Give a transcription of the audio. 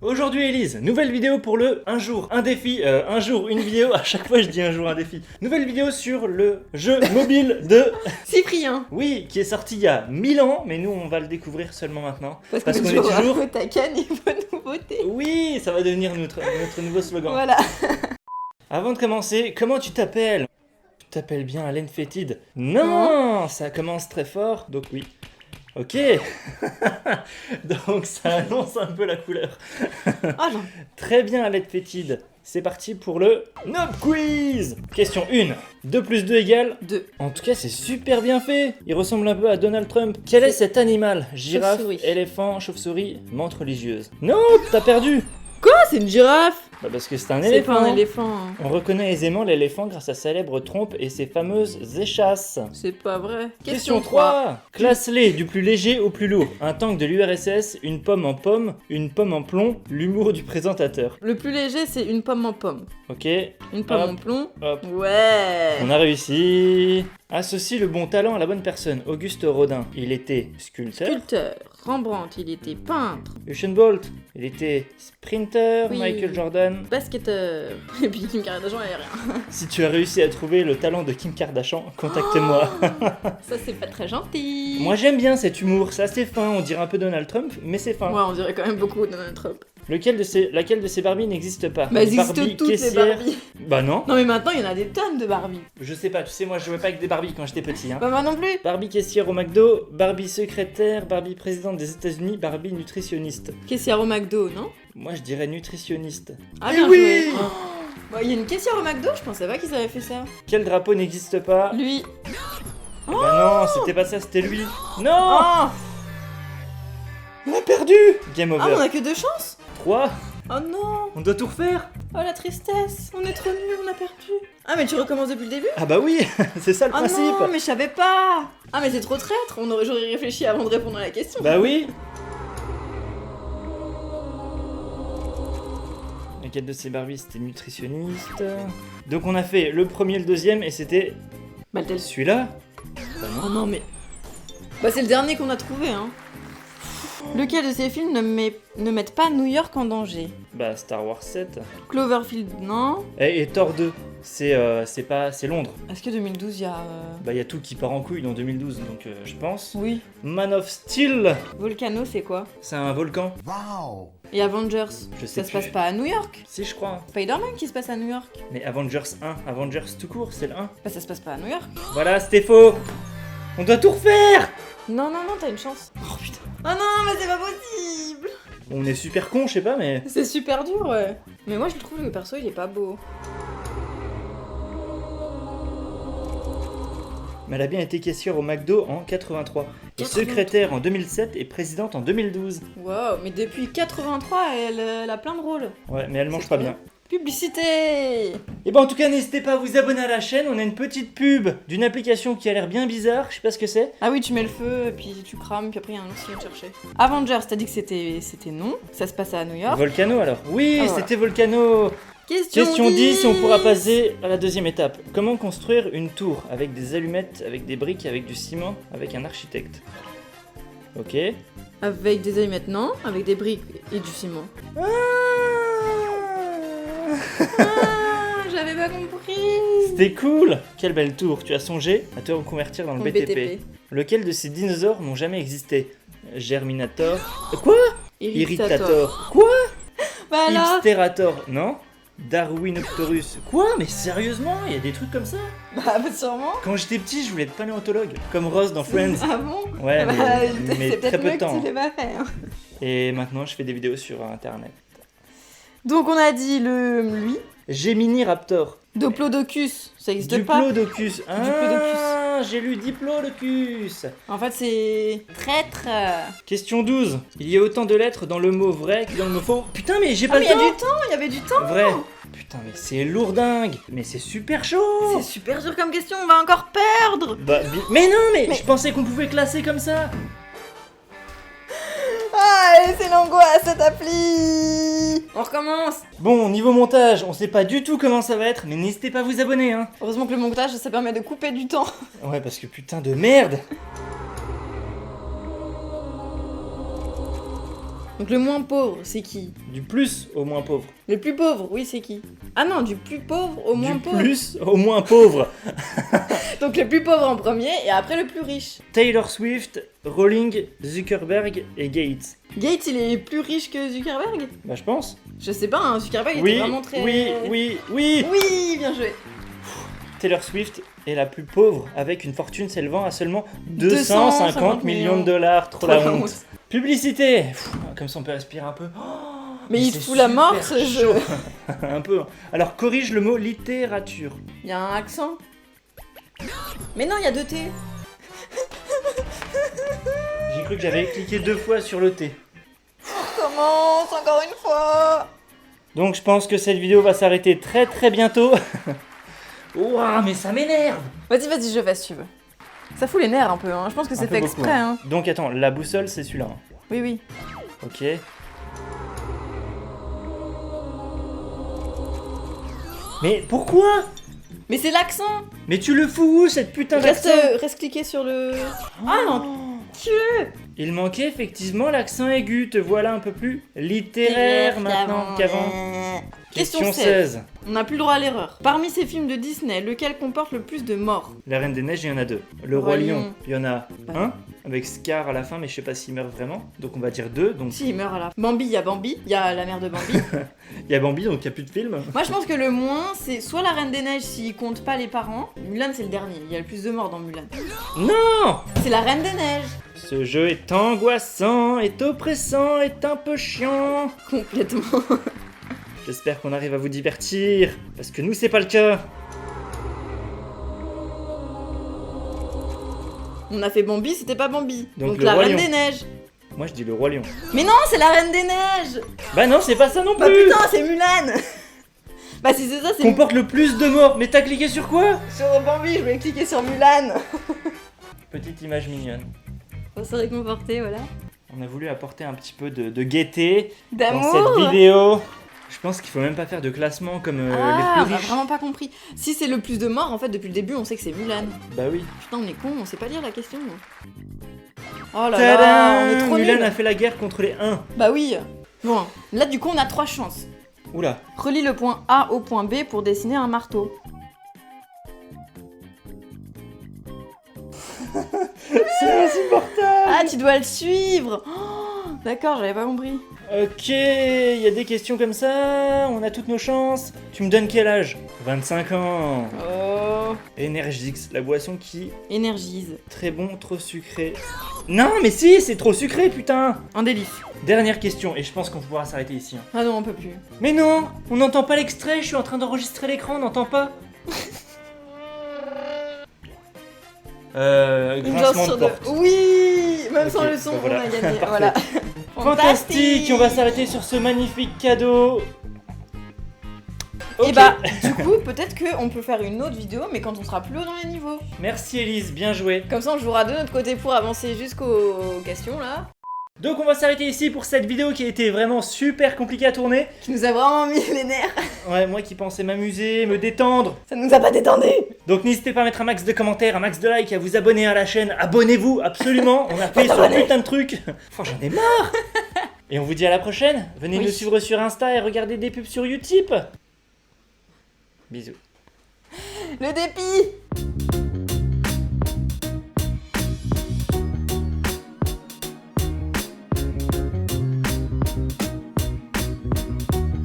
Aujourd'hui Elise, nouvelle vidéo pour le un jour, un défi, un jour, une vidéo, à chaque fois je dis un jour, un défi. Nouvelle vidéo sur le jeu mobile de Cyprien. Oui, qui est sorti il y a 1000 ans, mais nous on va le découvrir seulement maintenant. Parce qu'on est toujours à taquin niveau nouveauté. Oui, ça va devenir notre nouveau slogan. Voilà. Avant de commencer, comment tu t'appelles? Tu t'appelles bien Alain Fétide? Non, ça commence très fort, donc oui. Ok, donc ça annonce un peu la couleur. Ah non. Très bien Alain Fétide, c'est parti pour le Nob Quiz. Question 1, 2 plus 2 égale 2. En tout cas c'est super bien fait. Il ressemble un peu à Donald Trump. Quel est cet animal? Girafe, Chauve-souris. éléphant, chauve-souris, menthe religieuse. Non, t'as perdu. Quoi? C'est une girafe? Bah parce que c'est un C'est éléphant. pas un éléphant. On reconnaît aisément l'éléphant grâce à sa célèbre trompe et ses fameuses échasses. C'est pas vrai. Question 3. Classe-les du plus léger au plus lourd. Un tank de l'URSS, une pomme en plomb, l'humour du présentateur. Le plus léger, c'est une pomme en pomme. Ok, Une pomme Hop. en plomb. hop. Ouais. On a réussi. Associe le bon talent à la bonne personne. Auguste Rodin, il était sculpteur. Sculpteur. Rembrandt, il était peintre. Usain Bolt, il était sprinter. Oui. Michael Jordan. Basketteur. Et puis Kim Kardashian, elle est rien. Si tu as réussi à trouver le talent de Kim Kardashian, contacte-moi. Ça, c'est pas très gentil. Moi j'aime bien cet humour, ça c'est fin, on dirait un peu Donald Trump, mais c'est fin. Ouais, on dirait quand même beaucoup Donald Trump. Laquelle de ces Barbies n'existe pas? Bah, elles existent Barbie toutes, les caissière. Barbies. Bah non. Non, mais maintenant, il y en a des tonnes de Barbie. Je sais pas, tu sais, moi je jouais pas avec des Barbies quand j'étais petit. Hein. Bah, moi non plus. Barbie caissière au McDo, Barbie secrétaire, Barbie présidente des États-Unis, Barbie nutritionniste. Caissière au McDo, non? Moi je dirais nutritionniste. Ah, Eh bien oui joué. Bah, il y a une caissière au McDo, je pensais pas qu'ils avaient fait ça. Quel drapeau n'existe pas? Lui. Bah non, c'était pas ça, c'était lui. Non. Oh, On a perdu. Game ah, over. on a que 2 chances. 3. Oh non. On doit tout refaire. Oh la tristesse. On est trop nuls, on a perdu. Ah, mais tu recommences depuis le début? Ah bah oui, c'est ça le Oh principe. non, mais je savais pas. Ah, mais c'est trop traître. J'aurais réfléchi avant de répondre à la question. Bah oui. Laquelle de ces Barbies c'était nutritionniste? Donc on a fait le premier, le deuxième et c'était Bah, le tel. celui-là. Bah non. Oh non, mais. Bah, c'est le dernier qu'on a trouvé, hein. Lequel de ces films ne mettent pas New York en danger? Bah Star Wars 7. Cloverfield, non? Et Thor 2. C'est Londres. Est-ce que 2012, il y a. Bah y a tout qui part en couille dans 2012 donc je pense. Oui. Man of Steel. Volcano, c'est quoi? C'est un volcan. Et Avengers? Je sais Ça se plus. passe pas à New York? Si je crois. Spider-Man qui se passe à New York? Mais Avengers 1, Avengers tout court, c'est le 1. Bah, ça se passe pas à New York. Voilà, c'était faux. On doit tout refaire. Non, non, non, t'as une chance. Oh putain. Oh non, mais c'est pas possible. On est super con, je sais pas mais. C'est super dur, ouais. Mais moi, je trouve que le perso, il est pas beau. Mais elle a bien été caissière au McDo en 83. Et 83. secrétaire en 2007 et présidente en 2012. Wow, mais depuis 83, elle a plein de rôles. Ouais, mais elle mange C'est pas trop bien. Publicité. Et ben en tout cas, n'hésitez pas à vous abonner à la chaîne. On a une petite pub d'une application qui a l'air bien bizarre. Je sais pas ce que c'est. Ah oui, tu mets le feu, et puis tu crames, puis après, il y a un autre qui vient te chercher. Avengers, t'as dit que c'était non, que ça se passe à New York. Volcano alors. Oui, Ah, voilà. c'était Volcano. Question 10, on pourra passer à la deuxième étape. Comment construire une tour avec des allumettes, avec des briques, avec du ciment, avec un architecte? Ok. Avec des allumettes, non. Avec des briques et du ciment. Ah, j'avais pas compris. C'était cool. Quelle belle tour. Tu as songé à te reconvertir dans le Dans BTP. Lequel de ces dinosaures n'ont jamais existé? Germinator. Quoi? Irritator. Quoi? Bah alors. Hipsterator. Non? Darwinopterus. Quoi? Mais sérieusement? Il y a des trucs comme ça? Bah sûrement. Quand j'étais petit, je voulais être paléontologue. Comme Ross dans Friends. Ah bon? Ouais, Bah, mais c'est très peut-être peu de mieux que temps. tu l'aies pas fait. Hein. Et maintenant, je fais des vidéos sur internet. Donc on a dit lui. Gemini Raptor. Diplodocus, ça existe pas. Diplodocus. Ah, j'ai lu Diplodocus. En fait, c'est traître. Question 12. Il y a autant de lettres dans le mot vrai que dans le mot faux. Putain, mais j'ai Ah, pas mais le il y temps. a du temps, il y avait du temps. Vrai. Putain, mais c'est lourdingue. Mais c'est super chaud. C'est super dur comme question, on va encore perdre. Bah, mais non, mais Mais- je pensais qu'on pouvait classer comme ça. Ah, c'est l'angoisse cette appli. On recommence. Bon, niveau montage, on sait pas du tout comment ça va être, mais n'hésitez pas à vous abonner, hein. Heureusement que le montage, ça permet de couper du temps. Ouais, parce que putain de merde. Donc le moins pauvre, c'est qui? Du plus au moins pauvre. Le plus pauvre, oui, c'est qui? Ah non, du plus pauvre au moins Du pauvre. plus au moins pauvre. Donc le plus pauvre en premier et après le plus riche. Taylor Swift, Rowling, Zuckerberg et Gates. Gates, il est plus riche que Zuckerberg? Bah je pense. Je sais pas, hein, Zuckerberg Oui, était vraiment très... oui. Oui, bien joué. Taylor Swift est la plus pauvre avec une fortune s'élevant à seulement 250 250 millions de dollars. Trop la honte. honte. Publicité. Pff, comme ça on peut respirer un peu. Oh, Mais il te c'est fout la mort, super ce jeu. un peu. Alors corrige le mot littérature. Il y a un accent. Mais non, il y a 2 T. J'ai cru que j'avais cliqué 2 fois sur le T. Commence encore une fois. Donc je pense que cette vidéo va s'arrêter très très bientôt. Ouah, mais ça m'énerve. Vas-y, je fais si tu veux. Ça fout les nerfs un peu, hein. Je pense que c'est fait exprès, hein. Donc attends, la boussole c'est celui-là. Hein. Oui. Ok. Mais pourquoi? Mais c'est l'accent. Mais tu le fous où cette putain d'accent? Reste cliqué sur le... Ah non, tu... Il manquait effectivement l'accent aigu, te voilà un peu plus littéraire maintenant qu'avant. Question 16. On n'a plus le droit à l'erreur. Parmi ces films de Disney, lequel comporte le plus de morts? La Reine des Neiges, il y en a 2. Le Roi Lion, il y en a un, avec Scar à la fin, mais je sais pas s'il meurt vraiment. Donc on va dire 2. Donc... Si, il meurt à la fin. Bambi, il y a la mère de Bambi. Il y a Bambi, donc il n'y a plus de film. Moi je pense que le moins, c'est soit la Reine des Neiges s'il compte pas les parents. Mulan, c'est le dernier. Il y a le plus de morts dans Mulan. Non! C'est la Reine des Neiges. Ce jeu est angoissant, est oppressant, est un peu chiant. Complètement. J'espère qu'on arrive à vous divertir, parce que nous c'est pas le cas. On a fait Bambi, c'était pas Bambi. Donc la Roi Reine Lion. des Neiges. Moi je dis le Roi Lion. Mais non, c'est la Reine des Neiges. Bah non, c'est pas ça non Bah plus. putain, c'est Mulan. Bah si c'est ça, c'est... Comporte le plus de morts, mais t'as cliqué sur quoi? Sur Bambi, je voulais cliquer sur Mulan. Petite image mignonne. Faut se réconforter, voilà. On a voulu apporter un petit peu de gaieté dans D'amour. cette vidéo. Je pense qu'il faut même pas faire de classement comme Ah, les on plus a riches. vraiment pas compris. Si c'est le plus de morts, en fait, depuis le début, on sait que c'est Mulan. Bah oui. Putain, on est con, on sait pas lire la question. Oh là là, Tadam, on est trop Mulan nuls. a fait la guerre contre les 1. Bah oui. Bon, là, du coup, on a 3 chances. Oula. Relie le point A au point B pour dessiner un marteau. C'est insupportable. Ah, tu dois le suivre. Oh, d'accord, j'avais pas compris. Ok, il y a des questions comme ça, on a toutes nos chances. Tu me donnes quel âge? 25 ans. Oh. Energix, la boisson qui... Énergise. Très bon, trop sucré. Non, mais si, c'est trop sucré, putain. Un délice. Dernière question, et je pense qu'on pourra s'arrêter ici. Hein. Ah non, on peut plus. Mais non, on n'entend pas l'extrait, je suis en train d'enregistrer l'écran, on n'entend pas. Grincement de porte. Oui, même Ok, sans le son, bah voilà. on a gagné. Parfait. Voilà. Fantastique, on va s'arrêter sur ce magnifique cadeau. Et Ok. bah, du coup, peut-être qu'on peut faire une autre vidéo, mais quand on sera plus haut dans les niveaux. Merci Elise, bien joué. Comme ça, on jouera de notre côté pour avancer jusqu'aux questions là. Donc on va s'arrêter ici pour cette vidéo qui a été vraiment super compliquée à tourner. Qui nous a vraiment mis les nerfs. Ouais, moi qui pensais m'amuser, me détendre. Ça nous a pas détendu. Donc n'hésitez pas à mettre un max de commentaires, un max de likes, à vous abonner à la chaîne. Abonnez-vous, absolument. On a payé sur un putain de truc. Oh, j'en ai marre. Et on vous dit à la prochaine. Venez Oui. nous suivre sur Insta et regarder des pubs sur Utip. Bisous. Le dépit.